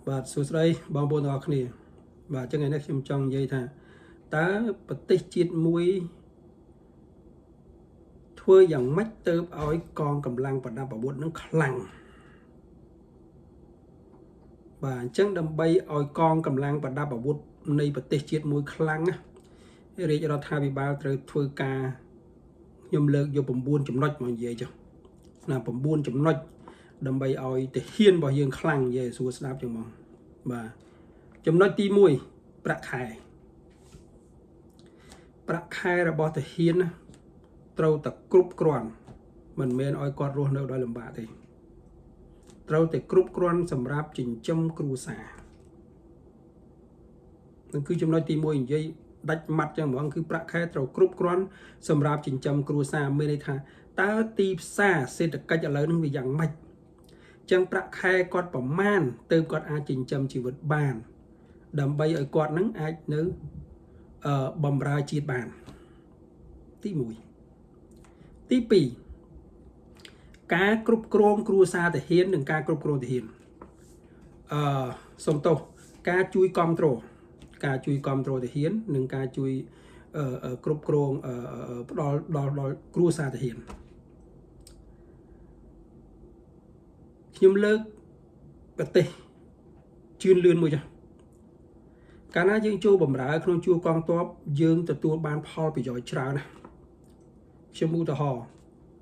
បាទសួស្តីបងប្អូនទាំងអស់គ្នាបាទចឹងថ្ងៃនេះខ្ញុំចង់និយាយថាតើប្រទេសជាតិមួយធ្វើយ៉ាងម៉េចទៅឲ្យកងកម្លាំងប្រដាប់អាវុធនឹងខ្លាំងបាទអញ្ចឹងដើម្បីឲ្យកងកម្លាំងប្រដាប់អាវុធនៃប្រទេសជាតិមួយខ្លាំងណារាជរដ្ឋាភិបាលត្រូវធ្វើការខ្ញុំលើកយក9ចំណុចមកនិយាយចុះណា9ចំណុចដើម្បីឲ្យទាហានរបស់យើងខ្លាំងនិយាយសួរស្ដាប់ចឹងហ្មងបាទចំណុចទី1ប្រាក់ខែរបស់ទាហានត្រូវតែគ្រប់គ្រាន់មិនមែនឲ្យគាត់រស់នៅដោយលំបាកទេត្រូវតែគ្រប់គ្រាន់សម្រាប់ចិញ្ចឹមគ្រួសារនឹងគឺចំណុចទី1និយាយដាច់ម៉ាត់ចឹងហ្មងគឺប្រាក់ខែត្រូវគ្រប់គ្រាន់សម្រាប់ចិញ្ចឹមគ្រួសារមានន័យថាតើទីផ្សារសេដ្ឋកិច្ចឥឡូវនេះវាយ៉ាងម៉េចចឹងប្រាក់ខែគាត់ប្រមាណទៅគាត់អាចចិញ្ចឹមជីវិតបានដើម្បីឲ្យគាត់នឹងអាចនៅបម្រើជាតិបានទី1ទី2ការគ្រប់គ្រងគ្រួសារទាហាននិងការគ្រប់គ្រងទាហានសូមទោសការជួយគ្រប់គ្រងទាហាននិងការជួយគ្រប់គ្រងផ្ដល់ដល់គ្រួសារទាហានខ្ញុំលើកប្រទេសជឿនលឿនមួយចុះកាលណាយើងចូលបម្រើក្នុងជួរកងទ័ពយើងទទួលបានផលប្រយោជន៍ច្រើនណាស់ខ្ញុំឧទាហរណ៍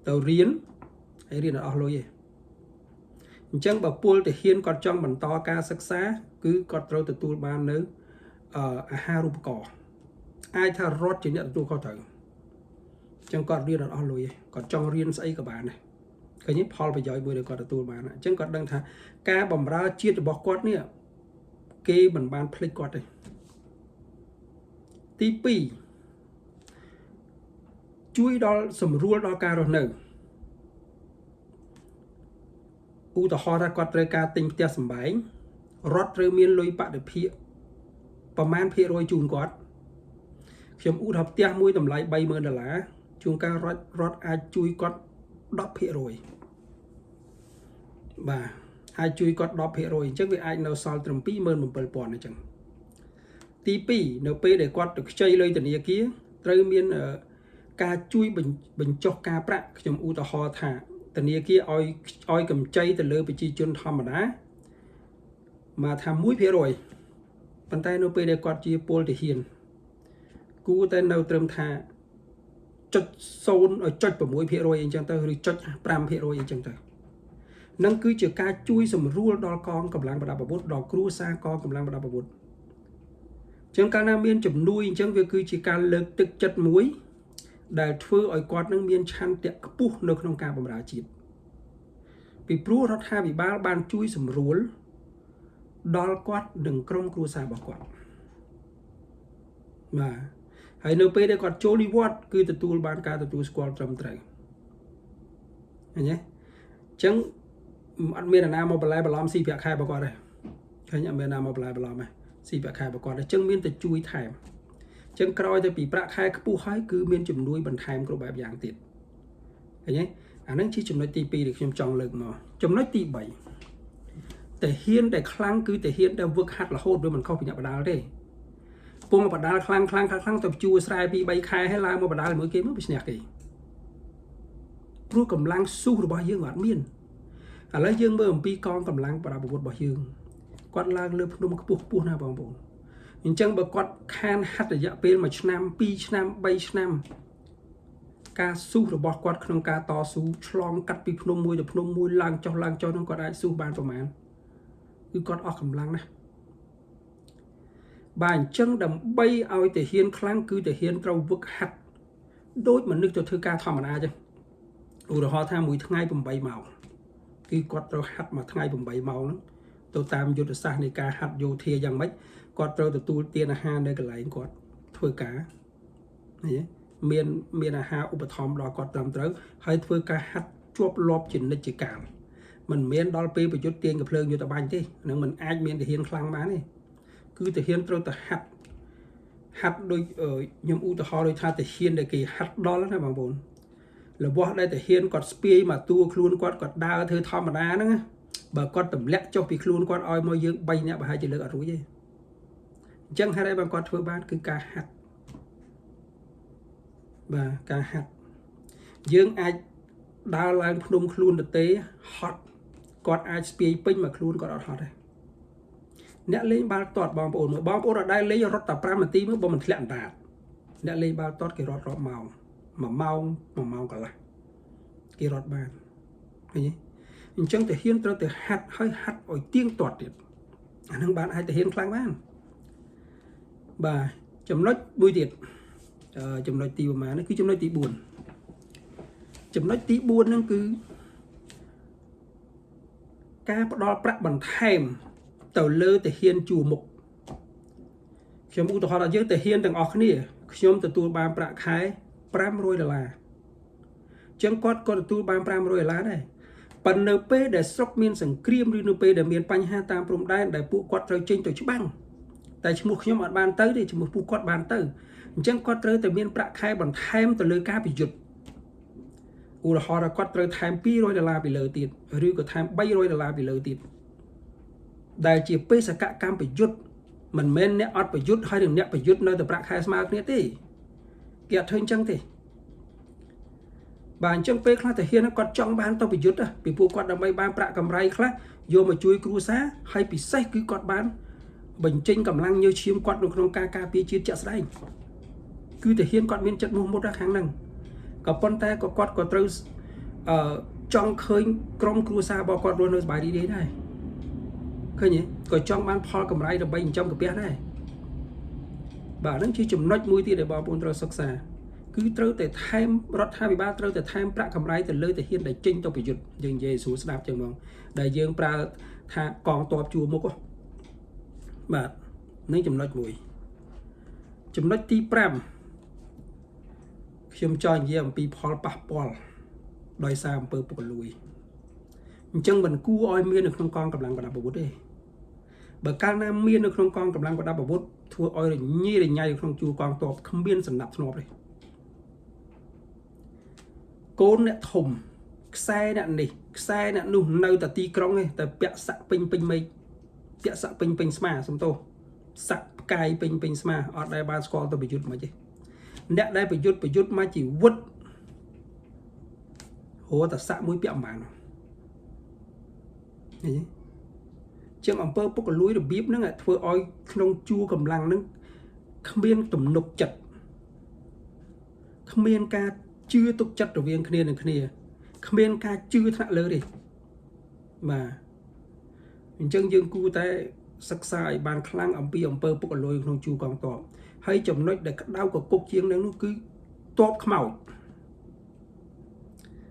ទៅរៀនហើយរៀនអត់អស់លុយទេអញ្ចឹងបើពលទាហានគាត់ចង់បន្តការសិក្សាគឺគាត់ត្រូវទទួលបាននៅអាហារូបករណ៍អាចថារត់ជាអ្នកទទួលខុសត្រូវអញ្ចឹងគាត់រៀនអត់អស់លុយទេគាត់ចង់រៀនស្អីក៏បានដែរឃើញផលប្រយោជន៍មួយដែលគាត់ទទួលបានអញ្ចឹងគាត់ដឹងថាការបម្រើជាតិរបស់គាត់នេះគេមិនបានភ្លេចគាត់ទេទី2ជួយដល់សម្រួលដល់ការរស់នៅឧទាហរណ៍ថាគាត់ត្រូវការទិញផ្ទះសម្បែងរដ្ឋត្រូវមានលុយបដិភាគប្រមាណភាគរយជូនគាត់ខ្ញុំឧទាហរណ៍ផ្ទះមួយតម្លៃ$30,000ជួនកាលរដ្ឋអាចជួយគាត់10%បាទអាចជួយគាត់10%អញ្ចឹងវាអាចនៅសល់ត្រឹម$27,000អញ្ចឹងទី2នៅពេលដែលគាត់ទៅខ្ចីលុយធនាគារត្រូវមានការជួយបញ្ចុះការប្រាក់ខ្ញុំឧទាហរណ៍ថាធនាគារឲ្យកម្ចីទៅលើប្រជាជនធម្មតាមកថា1%ប៉ុន្តែនៅពេលដែលគាត់ជាពលទាហានគួរតែនៅត្រឹមថា0.6%អីចឹងទៅឬ0.5%អីចឹងទៅនឹងគឺជាការជួយសម្រួលដល់កងកម្លាំងប្រដាប់អាវុធដល់គ្រួសារកងកម្លាំងប្រដាប់អាវុធចឹងកាលណាមានជំនួយអញ្ចឹងវាគឺជាការលើកទឹកចិត្តមួយដែលធ្វើឲ្យគាត់នឹងមានឆន្ទៈខ្ពស់នៅក្នុងការបម្រើជាតិពីព្រោះរដ្ឋាភិបាលបានជួយសម្រួលដល់គាត់និងក្រុមគ្រួសាររបស់គាត់បាទហើយនៅពេលដែលគាត់ចូលនិវត្តន៍គឺទទួលបានការទទួលស្គាល់ត្រឹមត្រូវឃើញទេអញ្ចឹងអត់មានអ្នកណាមកបន្លែបន្លំស៊ីប្រាក់ខែរបស់គាត់ទេឃើញអត់មានអ្នកណាមកបន្លែបន្លំទេស៊ីប្រាក់ខែរបស់គាត់ទេអញ្ចឹងមានតែជួយថែមអញ្ចឹងក្រោយទៅពីប្រាក់ខែខ្ពស់ហើយគឺមានជំនួយបន្ថែមគ្រប់បែបយ៉ាងទៀតឃើញទេអានឹងជាចំណុចទី2ដែលខ្ញុំចង់លើកមកចំណុចទី3ទាហានដែលខ្លាំងគឺទាហានដែលវឹកហាត់រហូតវាមិនខុសពីអ្នកបដាល់ទេពងបដាល់ខ្លាំងទៅជួស្រែ2-3ខែហើយឡើងមកបដាល់មួយគេមកវាឈ្នះគេព្រោះកម្លាំងស៊ូរបស់យើងអត់មានឥឡូវយើងមើលអំពីកងកម្លាំងប្រដាប់អាវុធរបស់យើងគាត់ឡើងលើភ្នំខ្ពស់ណាបងប្អូនអញ្ចឹងបើគាត់ខានហាត់រយៈពេល1ឆ្នាំ2ឆ្នាំ3ឆ្នាំការស៊ូរបស់គាត់ក្នុងការតស៊ូឆ្លងកាត់ពីភ្នំមួយទៅភ្នំមួយឡើងចុះនឹងគាត់អាចស៊ូបានប្រមាណគឺគាត់អស់កម្លាំងណាស់បាទអញ្ចឹងដើម្បីឲ្យទាហានខ្លាំងគឺទាហានត្រូវវឹកហាត់ដូចមនុស្សទៅធ្វើការធម្មតាចឹងឧទាហរណ៍ថាមួយថ្ងៃ8ម៉ោងគឺគាត់ត្រូវហាត់មួយថ្ងៃ8ម៉ោងហ្នឹងទៅតាមយុទ្ធសាស្ត្រនៃការហាត់យោធាយ៉ាងម៉េចគាត់ត្រូវទទួលទានអាហារនៅកន្លែងគាត់ធ្វើការឃើញទេមានអាហារឧបត្ថម្ភដល់គាត់ត្រឹមត្រូវហើយធ្វើការហាត់ជាប់លាប់ជានិច្ចកាលមិនមែនដល់ពេលប្រយុទ្ធទាញកំភ្លើងយុទ្ធបាញ់ទេនឹងមិនអាចមានទាហានខ្លាំងបានទេគឺទាហានត្រូវតែហាត់ដូចខ្ញុំឧទាហរណ៍ដូចថាទាហានដែលគេហាត់ដល់ណាបងប្អូនរបស់ដែលទាហានគាត់ស្ពាយមកតួខ្លួនគាត់ដើរធ្វើធម្មតាហ្នឹង bà con tầm lẹ cho bị luôn con oi môi dương bay nè bà hai chỉ lực ở rúi gì chẳng hay đây bà con thưa ban cứ ca hạt và ca hạt dương ai đa lang phun luôn được tế hot con ai spy pin mà luôn còn hot đây nè lên ba tọt bom ổn ở đây lấy rót tập ram mà tí mới bom mình lẹn đạt nè lên ba tọt cái rót màu mà mau cả là cái rót bàn thấy nhỉ chẳng thể hiên trở thể hạt hơi hạt ở tiếng tọt điện anh không bán ai thể hiên khang bán bà chấm nói bùi tiệt chấm nói tí mà nó cứ chấm nói tí buồn chấm nói tí buồn nó cứ cá đo bạc bằng thèm tàu lơ thể hiên chùa mục chấm u tàu họ là dưới thể hiên từng ọc nè chấm từ tu ba bạc khai pram rồi là chấm con tu ba pram rồi là đây phần np để sốc miên sừng kriêm đi np để miền panh ha tam prom đai để phụ quạt rồi trên tổ chức băng tại chấm một nhóm ở bàn tới thì chấm một phụ quạt bàn tới chấm quạt rồi từ miền bạc khai bằng thèm từ lơ cá bị giật u là họ là quạt rồi thèm pi rồi là bị lơ tiền rồi có thèm bay rồi là bị lơ tiền đại chỉ pe sẽ cả cam bị giật mình men nè ọt bị giật hay đừng nè bị giật nơi từ bạc khai smart nè tí kiệt hơn chăng thì bạn chân pe khác thể hiện nó còn trong ban tao bị giật à bị phụ quạt đầm bay ban bạc cầm ray khác vô mà chui cru xá hay bị say cứ quạt bán bình chinh cầm lăng như chiếm quạt được trong ca pi chia chặt đây cứ thể hiện quạt miên chất mua một ra kháng năng có con tay có quạt có trâu trong khơi trong cru xá bao quạt luôn bài đi đấy này khơi nhỉ có trong ban Paul cầm ray đầm bay trong cái bé này bà nó chỉ chùm nói mũi thì để bao bồn trâu sắc xa cứ trâu để thêm rót 23 trâu để thêm bạc cầm ray từ lơi để hiện để chinh tao bị giật dừng về xuống đạp chừng mong đại dương pra tha còn toạp chùa một con bà nên chùm nói mũi chùm nói tí pram chùm cho anh em pi Paul bạc Paul đòi xa bờ bờ lùi chân mình cu oi miên được không con cầm lăng và đạp bút đi bởi các nam miên được không con cầm lăng và đạp bút thua oi là nhê là nhai không chùa con toạp không biên sẵn nạp nộp đi côn nè thùng xe nè nụ nơi ta ti krong này ta bẹt sạ pin mây bẹt sạ pin sma xong tô sạ cài pin sma ở đây ba score tôi bị rút mà chứ nè đây bị rút mà chỉ vứt hồ ta sạ mũi bẹt mà chẳng ông pơ bốc lúi được bíp nó ngại thưa oi không chua cầm lăng nó không biên tụm nục chặt không biên ca chưa tục chất đầu viên kia không biên ca chưa thạ lơ đi mà chân dương cu tay sắc sai bàn khăn ông pi ông pơ bốc lúi không chua còn tỏ hay chồng nói để cắt đau của cục chiên nó cứ tốt màu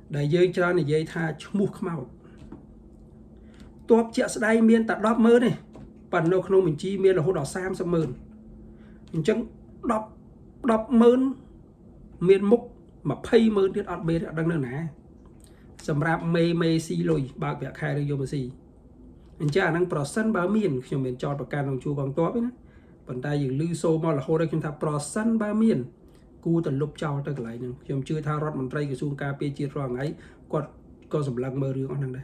đại dây cho này dây tha mua màu tốt chợ đây miên tại đóp mơ này phần đâu không mình chi miên là hỗ đỏ sam sầm mơn mình chẳng đóp mơn miên mục mà pay mơn tiết ọt bê đang nơi nè sầm rạp mê xì lùi bao việc khai được vô mà xì mình cha năng percent bao miên khi mình cho bậc can đồng chu bằng tốt ấy nè phần tay dừng lư xô mà là hỗ đây chúng ta percent bao miên cu tận lục trao tới lại nhưng khi chưa tha rót mình tây cái xuông cà phê chia rong ấy có sầm lăng mơ riêng năng đây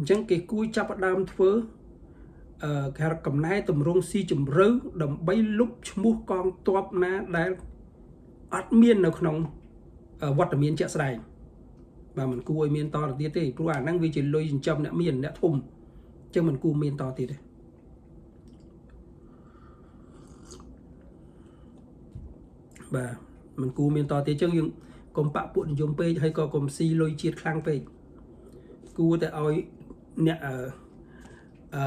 chẳng cái cúi chắp đam thưa cái cầm nai tầm rong si chùm rứ đầm bay lúc mua con toạp ná đã ắt miên nào không vật ở miên chợ sài và mình cua miên to là tiết thì cứ năng vi chỉ lôi châm đã miên đã thùng chứ mình cua miên to thì đấy và mình cua miên to thì chứ nhưng còn bạ buồn dùng pe hay có còn si lôi chiết khang pe cua tại oi nè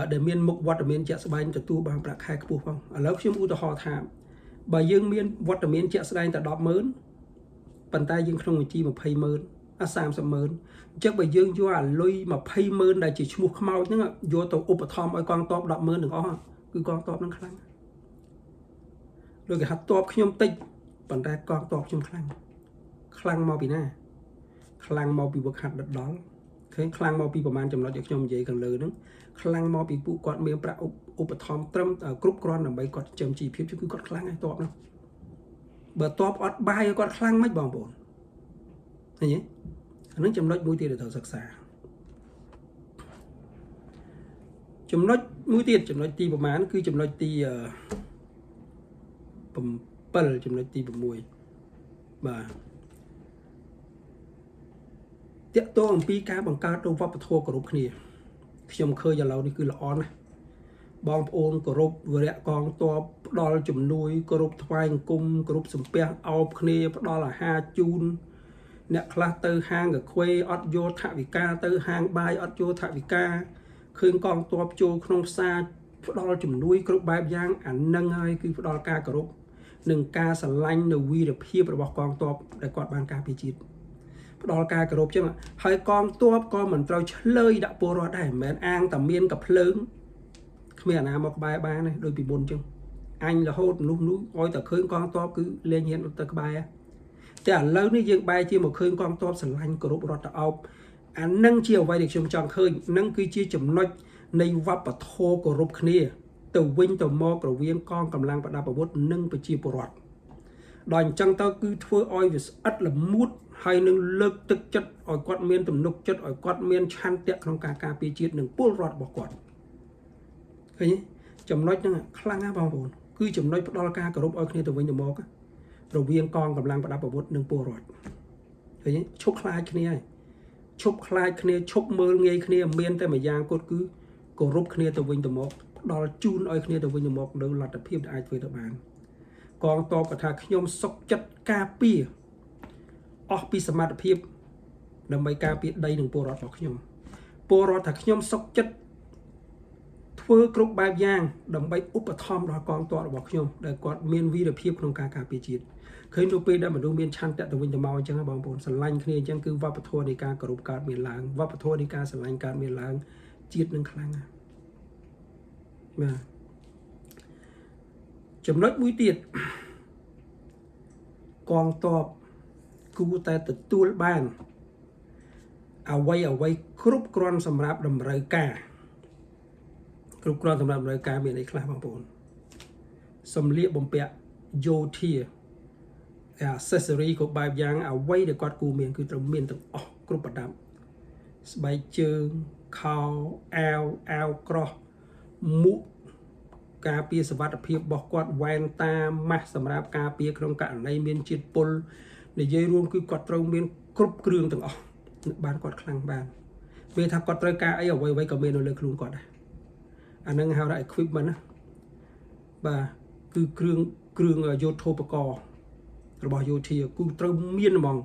để miên mục vật ở miên chợ sài từ tu bằng bạc hai cái không ở lớp chúng u tao họ thảm bà dương miên vật ở miên chợ sài tại đọp mớn bàn tay dương không chi mà pay mớn sam sầm mớn chắc bà dương vô lôi mà pay mớn đây chỉ mua mau chứ vô tàu úp thom ở con top đọp mớn đừng có cứ con top nó khăn rồi cái hạt top nhom tinh bàn tay con top trong khăn mau bị na khăn mau bị bực hạt đợt đó cái khăn mau bịประมาณ ចំណុច choខ្ញុំនិយាយខាងលើហ្នឹងខ្លាំងមកពីពួកគាត់មានប្រាក់ឧបត្ថម្ភត្រឹមគ្រប់គ្រាន់ដើម្បីគាត់ចិញ្ចឹមជីវភាពគឺគាត់ខ្លាំងហើយតបហ្នឹងបើតបអត់បាយគាត់ខ្លាំងមិនបងប្អូនឃើញទេអានឹងចំណុចមួយទៀតដែលត្រូវសិក្សា ចំណុចមួយទៀតចំណុចទីប្រមាណគឺចំណុចទី7ចំណុចទី6បាទតាក់ទងអំពីការបង្កើតនូវវប្បធម៌គោរពគ្នាខ្ញុំឃើញឥឡូវនេះគឺល្អណាស់បងប្អូនគោរពវរៈកងទ័ពផ្ដល់ជំនួយគោរពថ្វាយអង្គមគោរពសំពះអោបគ្នាផ្ដល់អាហារជូនអ្នកខ្លះទៅហាងកខ្វេអត់យកថវិកាទៅហាងបាយអត់យកថវិកាឃើញកងទ័ពចូលក្នុងផ្សារផ្ដល់ជំនួយគ្រប់បែបយ៉ាងអានឹងហើយគឺផ្ដល់ការគោរពនិងការស្រឡាញ់នៅវីរភាពរបស់កងទ័ពដែលគាត់បានការពារជាតិផ្ដល់ការគោរពចឹងហើយកងទ័ពក៏មិនត្រូវឆ្លើយដាក់ពលរដ្ឋដែរមិនមែនអាងតែមានកាភ្លើងគ្មានអាណាមកក្បែរបានទេដូចពីមុនចឹងអញរហូតមនុស្សនោះឲ្យតែឃើញកងទ័ពគឺលែងហ៊ានទៅក្បែរតែឥឡូវនេះយើងបែរជាមកឃើញកងទ័ពស្រឡាញ់គោរពរដ្ឋអោបអានឹងជាអ្វីដែលខ្ញុំចង់ឃើញនឹងគឺជាចំណុចនៃវប្បធម៌គោរពគ្នាទៅវិញទៅមករវាងកងកម្លាំងប្រដាប់អាវុធនិងប្រជាពលរដ្ឋដល់អញ្ចឹងទៅគឺធ្វើឲ្យវាស្អិតល្មួតហើយនឹងលើកទឹកចិត្តឲ្យគាត់មានទំនុកចិត្តឲ្យគាត់មានឆន្ទៈក្នុងការការពារជាតិនិងពលរដ្ឋរបស់គាត់ឃើញទេចំណុចហ្នឹងខ្លាំងណាស់បងប្អូនគឺចំណុចផ្ដល់ការគោរពឲ្យគ្នាទៅវិញទៅមករវាងកងកម្លាំងប្រដាប់អាវុធនិងពលរដ្ឋឃើញទេឈប់ខ្លាចគ្នាហើយឈប់ខ្លាចគ្នាឈប់មើលងាយគ្នាមានតែមួយយ៉ាងគត់គឺគោរពគ្នាទៅវិញទៅមកផ្ដល់ជូនឲ្យគ្នាទៅវិញទៅមកនៅលទ្ធភាពដែលអាចធ្វើទៅបានកងទ័ពក៏ថាខ្ញុំសុខចិត្តការពារអស់ពីសមត្ថភាពដើម្បីការពារដីនិងពលរដ្ឋរបស់ខ្ញុំពលរដ្ឋថាខ្ញុំសុខចិត្តធ្វើគ្រប់បែបយ៉ាងដើម្បីឧបត្ថម្ភដល់កងទ័ពរបស់ខ្ញុំដែលគាត់មានវីរភាពក្នុងការការពារជាតិឃើញនៅពេលដែលមនុស្សមានឆន្ទៈទៅវិញទៅមកអញ្ចឹងបងប្អូនស្រឡាញ់គ្នាអញ្ចឹងគឺវប្បធម៌នៃការគោរពកើតមានឡើងវប្បធម៌នៃការស្រឡាញ់កើតមានឡើងជាតិនឹងខ្លាំងណាស់បាទចំណុចមួយទៀតកងទ័ពគួរតែទទួលបានអ្វីគ្រប់គ្រាន់សម្រាប់តម្រូវការគ្រប់គ្រាន់សម្រាប់តម្រូវការមានអីខ្លះបងប្អូនសម្លៀកបំពាក់យោធា accessory គ្រប់បែបយ៉ាងអ្វីដែលគាត់គួរមានគឺត្រូវមានទាំងអស់គ្រប់ប្រដាប់ស្បែកជើងខោអាវក្រោះមួកការពារសុវត្ថិភាពរបស់គាត់វ៉ែនតាម៉ាស់សម្រាប់ការពារក្នុងករណីមានជាតិពុលនិយាយរួមគឺគាត់ត្រូវមានគ្រប់គ្រឿងទាំងអស់បានគាត់ខ្លាំងបានពេលថាគាត់ត្រូវការអីអ្វីក៏មាននៅលើខ្លួនគាត់ដែរអានឹងហៅថា equipment ណាបាទគឺគ្រឿងយោធោបករណ៍របស់យោធាគឺត្រូវមានហ្មង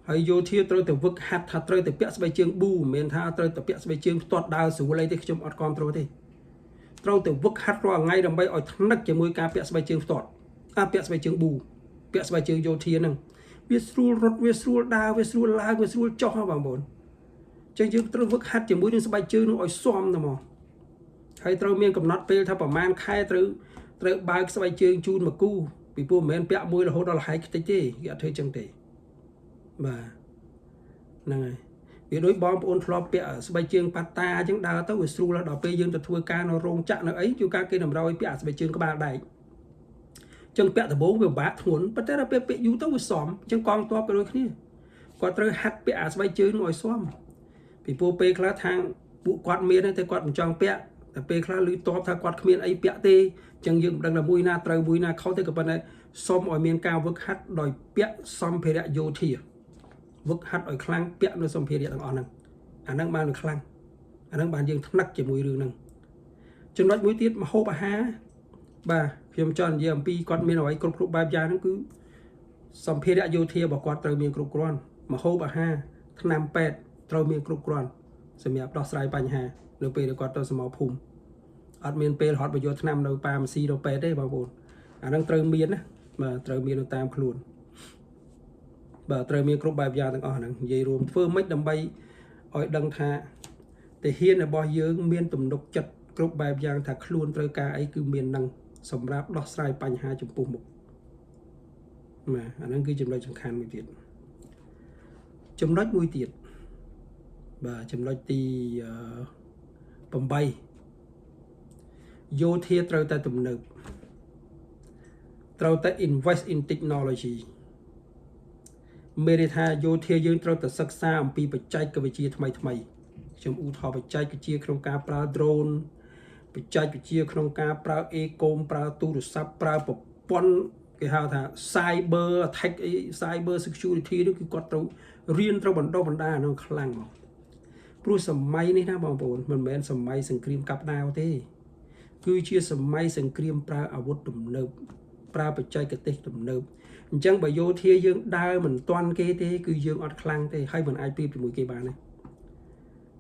ហើយយោធាត្រូវតែវឹកហាត់ថាត្រូវតែពាក់ស្បែកជើងប៊ូមិនមែនថាត្រូវតែពាក់ស្បែកជើងផ្ទាត់ដើរស្រួលអីទេខ្ញុំអត់គ្រប់គ្រងទេត្រូវតែវឹកហាត់រាល់ថ្ងៃដើម្បីឲ្យថ្នឹកជាមួយការពាក់ស្បែកជើងផ្ទាត់ពាក់ស្បែកជើងប៊ូពាក់ស្បែកជើងយោធាហ្នឹងវាស្រួលរត់វាស្រួលដើរវាស្រួលឡើងវាស្រួលចុះបងប្អូនចឹងយើងត្រូវវឹកហាត់ជាមួយនឹងស្បែកជើងនោះឲ្យស៊ាំតែមកហើយត្រូវមានកំណត់ពេលថាប្រហែលខែត្រូវបើកស្បែកជើងជូនមកគូពីព្រោះមិនមែនពាក់មួយរហូតដល់លហែកខ្ទេចទេគេអត់ធ្វើចឹងទេបាទហ្នឹងហើយវាដូចបងប្អូនធ្លាប់ពាក់ស្បែកជើងប៉ាតាអញ្ចឹងដើរទៅវាស្រួលដល់ពេលយើងទៅធ្វើការនៅរោងចក្រនៅអីជួនកាលគេតម្រូវឲ្យពាក់ស្បែកជើងក្បាលដែកចឹងពាក់ដំបូងវាពិបាកធ្ងន់ប៉ុន្តែដល់ពេលពាក់យូរទៅវាសមចឹងកងទ័ពក៏ដូចគ្នាគាត់ត្រូវហាត់ពាក់ស្បែកជើងនោះឲ្យសមពីព្រោះពេលខ្លះខាងពួកគាត់មានតែគាត់មិនចង់ពាក់តែពេលខ្លះឮតបថាគាត់គ្មានអីពាក់ទេអញ្ចឹងយើងមិនដឹងថាមួយណាត្រូវមួយណាខុសទេក៏ប៉ុន្តែសូមឲ្យមានការវឹកហាត់ដោយពាក់សម្ភារៈយោធាវឹកហាត់ឲ្យខ្លាំងពាក់នៅសម្ភារៈទាំងអស់ហ្នឹងអាហ្នឹងបានវាខ្លាំងអាហ្នឹងបានយើងថ្នឹកជាមួយរឿងហ្នឹងចំណុចមួយទៀតម្ហូបអាហារបាទខ្ញុំចង់និយាយអំពីគាត់មានអ្វីគ្រប់បែបយ៉ាងហ្នឹងគឺសម្ភារៈយោធារបស់គាត់ត្រូវមានគ្រប់គ្រាន់ម្ហូបអាហារថ្នាំពេទ្យត្រូវមានគ្រប់គ្រាន់សម្រាប់ដោះស្រាយបញ្ហានៅពេលដែលគាត់ទៅសមរភូមិអត់មានពេលហត់បញ្យកថ្នាំនៅប៉ាម៉ាស៊ីទៅពេទ្យទេបងប្អូនអាហ្នឹងត្រូវមានណាបាទត្រូវមាននៅតាមខ្លួនបាទត្រូវមានគ្រប់បែបយ៉ាងទាំងអស់ហ្នឹងនិយាយរួមធ្វើម៉េចដើម្បីឲ្យដឹងថាទាហានរបស់យើងមានទំនុកចិត្តគ្រប់បែបយ៉ាងថាខ្លួនត្រូវការអីគឺមាននឹងសម្រាប់ដោះស្រាយបញ្ហាចំពោះមុខបាទអាហ្នឹងគឺចំណុចសំខាន់មួយទៀតចំណុចមួយទៀតបាទចំណុចទី8យោធាត្រូវតែទំនើបត្រូវតែ invest in technology មានន័យថាយោធាយើងត្រូវតែសិក្សាអំពីបច្ចេកវិទ្យាថ្មី ខ្ញុំឧទាហរណ៍បច្ចេកវិទ្យាក្នុងការប្រើ drone បច្ចេកវិទ្យាក្នុងការប្រើ e-com ប្រើទូរស័ព្ទប្រើប្រព័ន្ធគេហៅថា cyber attack cyber security នោះគឺគាត់ត្រូវរៀនត្រូវបណ្ដុះបណ្ដាលនោះខ្លាំងមកព្រោះសម័យនេះណាបងប្អូនមិនមែនសម័យសង្គ្រាមកាប់ដាវទេគឺជាសម័យសង្គ្រាមប្រើអាវុធទំនើបប្រើបច្ចេកទេសទំនើបអញ្ចឹងបើយោធាយើងដើរមិនទាន់គេទេគឺយើងអត់ខ្លាំងទេហើយមិនអាចប្រៀបជាមួយគេបានទេ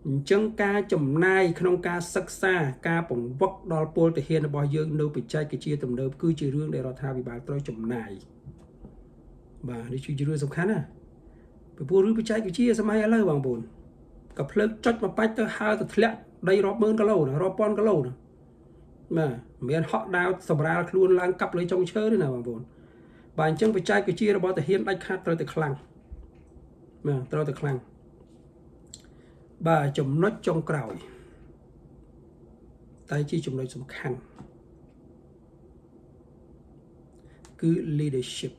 អញ្ចឹងការចំណាយក្នុងការសិក្សាការបង្វឹកដល់ពលទាហានរបស់យើងនៅបច្ចេកវិទ្យាទំនើបគឺជារឿងដែលរដ្ឋាភិបាលត្រូវចំណាយបាទនេះជារឿងសំខាន់ណាពីព្រោះរឿងបច្ចេកវិទ្យាសម័យឥឡូវបងប្អូនក៏ភ្លើងចុចមួយបាច់ទៅហើរទៅធ្លាក់ដីរាប់ម៉ឺនគីឡូណារាប់ពាន់គីឡូណាបាទមិនមែនហក់ដាវសម្រាលខ្លួនឡើងកាប់លើចុងឈើទេណាបងប្អូនបាទអញ្ចឹងបច្ចេកវិទ្យារបស់ទាហានដាច់ខាតត្រូវតែខ្លាំងបាទត្រូវតែខ្លាំងបាទចំណុចចុងក្រោយតែជាចំណុចសំខាន់គឺ leadership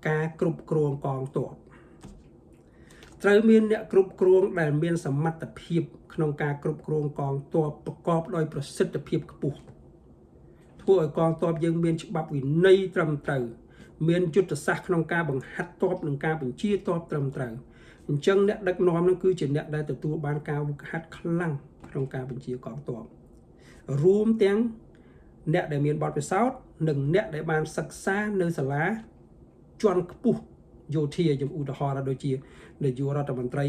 ការគ្រប់គ្រងកងទ័ពត្រូវមានអ្នកគ្រប់គ្រងដែលមានសមត្ថភាពក្នុងការគ្រប់គ្រងកងទ័ពប្រកបដោយប្រសិទ្ធភាពខ្ពស់ធ្វើឲ្យកងទ័ពយើងមានច្បាប់វិន័យត្រឹមត្រូវមានយុទ្ធសាស្ត្រក្នុងការបង្ហាត់ទ័ពនិងការបញ្ជាទ័ពត្រឹមត្រូវអញ្ចឹងអ្នកដឹកនាំនោះគឺជាអ្នកដែលទទួលបានការវឹកហាត់ខ្លាំងក្នុងការបញ្ជាកងទ័ពរួមទាំងអ្នកដែលមានបទពិសោធន៍និងអ្នកដែលបានសិក្សានៅសាលាជាន់ខ្ពស់យោធាខ្ញុំឧទាហរណ៍ដូចជានាយករដ្ឋមន្ត្រី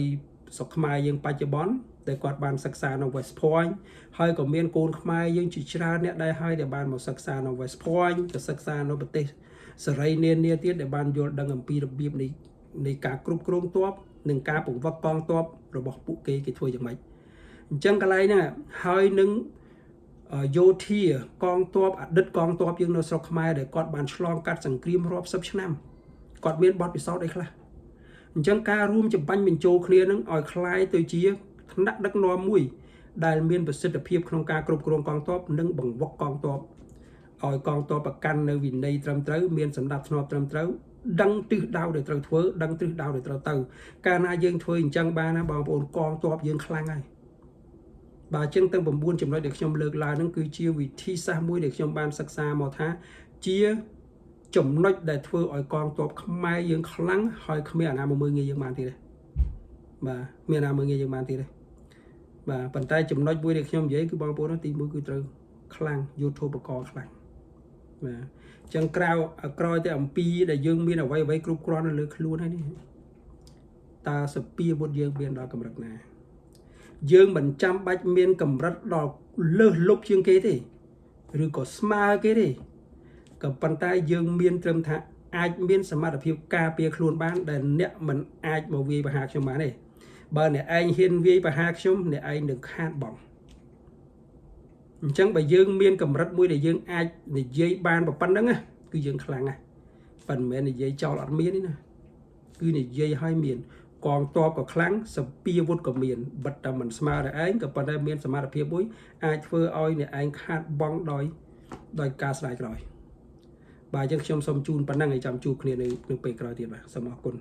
ស្រុកខ្មែរយើងបច្ចុប្បន្នដែលគាត់បានសិក្សានៅ West Point ហើយក៏មានកូនខ្មែរយើងជាច្រើនអ្នកដែលហើយដែលបានមកសិក្សានៅ West Point ទៅសិក្សានៅប្រទេសសេរីនានាទៀតដែលបានយល់ដឹងអំពីរបៀបនៃការគ្រប់គ្រងទ័ពនិងការបង្វឹកកងទ័ពរបស់ពួកគេធ្វើយ៉ាងម៉េចអញ្ចឹងកន្លែងហ្នឹងហើយនឹងយោធាកងទ័ពអតីតកងទ័ពយើងនៅស្រុកខ្មែរដែលគាត់បានឆ្លងកាត់សង្គ្រាមរាប់សិបឆ្នាំគាត់មានបទពិសោធន៍អីខ្លះអញ្ចឹងការរួមចម្បាញ់បញ្ចូលគ្នានឹងឲ្យคล้ายទៅជាថ្នាក់ដឹកនាំមួយដែលមានប្រសិទ្ធភាពក្នុងការគ្រប់គ្រងកងទ័ពនិងបង្វឹកកងទ័ពឲ្យកងទ័ពប្រកាន់នៅវិន័យត្រឹមត្រូវមានសណ្ដាប់ធ្នាប់ត្រឹមត្រូវដឹងទិសដៅដែលត្រូវធ្វើដឹងទិសដៅដែលត្រូវទៅកាលណាយើងធ្វើអញ្ចឹងបានណាបងប្អូនកងទ័ពយើងខ្លាំងហើយបាទអញ្ចឹងទាំង9ចំណុចដែលខ្ញុំលើកឡើងហ្នឹងគឺជាវិធីសាស្ត្រមួយដែលខ្ញុំបានសិក្សាមកថាជាចំណុចដែលធ្វើឲ្យកងទ័ពខ្មែរយើងខ្លាំងហើយគ្មានអាណាមើលងាយយើងបានទៀតទេបាទមានអាណាមើលងាយយើងបានទៀតទេបាទប៉ុន្តែចំណុចមួយដែលខ្ញុំនិយាយគឺបងប្អូនទី1គឺត្រូវខ្លាំងយុទ្ធោបករណ៍ខ្លាំងបាទអញ្ចឹងក្រោយតែអំពីដែលយើងមានអ្វីគ្រប់គ្រាន់នៅលើខ្លួនហើយនេះតើសពាវុធយើងមានដល់កម្រិតណាយើងមិនចាំបាច់មានកម្រិតដល់លើសលប់ជាងគេទេឬក៏ស្មើគេទេក៏ប៉ុន្តែយើងមានត្រឹមថាអាចមានសមត្ថភាពការពារខ្លួនបានដែលអ្នកមិនអាចមកវាយប្រហារខ្ញុំបានទេបើអ្នកឯងហ៊ានវាយប្រហារខ្ញុំអ្នកឯងនឹងខាតបង់អញ្ចឹងបើយើងមានកម្រិតមួយដែលយើងអាចនិយាយបានប៉ុណ្្នឹងណាគឺយើងខ្លាំងណាស់ប៉ុន្តែមិនមែននិយាយចោលអត់មានទេណាគឺនិយាយឲ្យមានកងទ័ពក៏ខ្លាំងសពាវុធក៏មានបិទតែមិនស្មើតែឯងក៏ប៉ុន្តែមានសមត្ថភាពមួយអាចធ្វើឲ្យអ្នកឯងខាតបង់ដោយការស្ដាយក្រោយបាទអញ្ចឹងខ្ញុំសូមជូនប៉ុណ្ណឹងឲ្យចាំជួបគ្នានៅពេលក្រោយទៀតបាទសូមអរគុណ